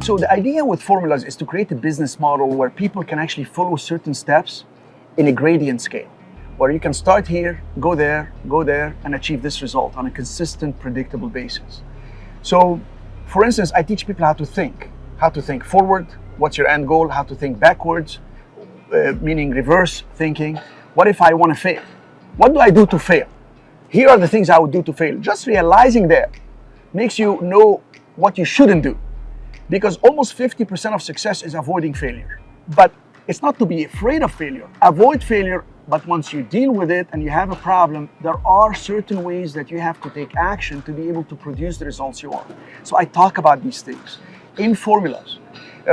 So the idea with formulas is to create a business model where people can actually follow certain steps in a gradient scale, where you can start here, go there, and achieve this result on a consistent, predictable basis. So, for instance, I teach people how to think forward, what's your end goal, how to think backwards, meaning reverse thinking. What if I want to fail? What do I do to fail? Here are the things I would do to fail. Just realizing that makes you know what you shouldn't do. Because almost 50% of success is avoiding failure. But it's not to be afraid of failure. Avoid failure, but once you deal with it and you have a problem, there are certain ways that you have to take action to be able to produce the results you want. So I talk about these things in formulas.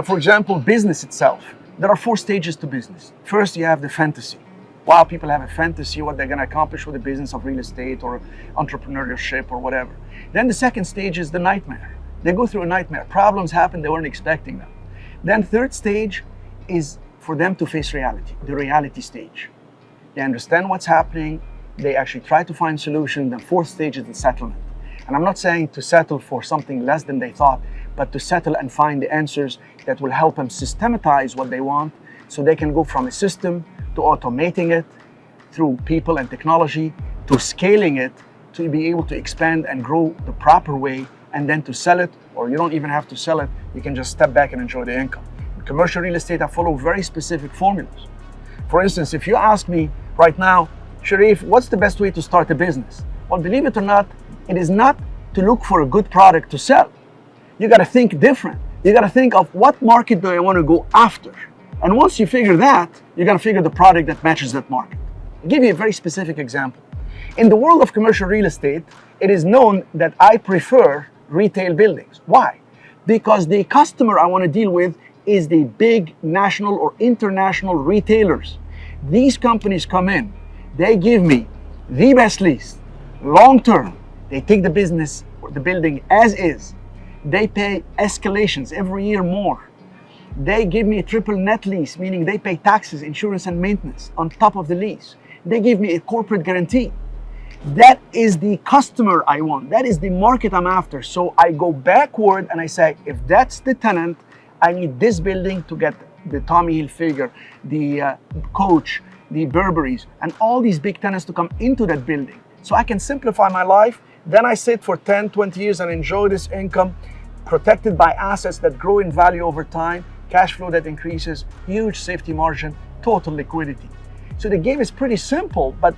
For example, business itself. There are 4 stages to business. First, you have the fantasy. Wow, people have a fantasy what they're going to accomplish with the business of real estate or entrepreneurship or whatever. Then the second stage is the nightmare. They go through a nightmare. Problems happen, they weren't expecting them. Then third stage is for them to face reality, the reality stage. They understand what's happening, they actually try to find solutions. Then fourth stage is the settlement. And I'm not saying to settle for something less than they thought, but to settle and find the answers that will help them systematize what they want so they can go from a system to automating it through people and technology to scaling it to be able to expand and grow the proper way, and then to sell it, or you don't even have to sell it, you can just step back and enjoy the income. In commercial real estate, I follow very specific formulas. For instance, if you ask me right now, Sharif, what's the best way to start a business? Well, believe it or not, it is not to look for a good product to sell. You gotta think different. You gotta think of what market do I wanna go after? And once you figure that, you're gonna figure the product that matches that market. I'll give you a very specific example. In the world of commercial real estate, it is known that I prefer retail buildings. Why? Because the customer I want to deal with is the big national or international retailers. These companies come in, they give me the best lease, long term. They take the business or the building as is. They pay escalations every year more. They give me a triple net lease, meaning they pay taxes, insurance, and maintenance on top of the lease. They give me a corporate guarantee. That is the customer I want. That is the market I'm after. So I go backward and I say, if that's the tenant, I need this building to get the Tommy Hilfiger, the Coach, the Burberrys, and all these big tenants to come into that building. So I can simplify my life. Then I sit for 10, 20 years and enjoy this income, protected by assets that grow in value over time, cash flow that increases, huge safety margin, total liquidity. So the game is pretty simple, but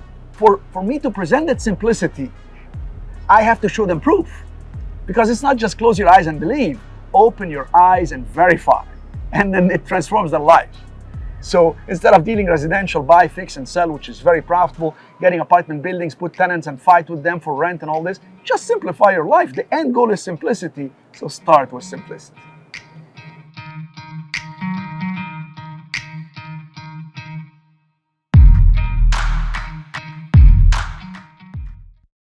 for me to present that simplicity, I have to show them proof. Because it's not just close your eyes and believe. Open your eyes and verify. And then it transforms their life. So instead of dealing residential, buy, fix, and sell, which is very profitable, getting apartment buildings, put tenants and fight with them for rent and all this, just simplify your life. The end goal is simplicity, so start with simplicity.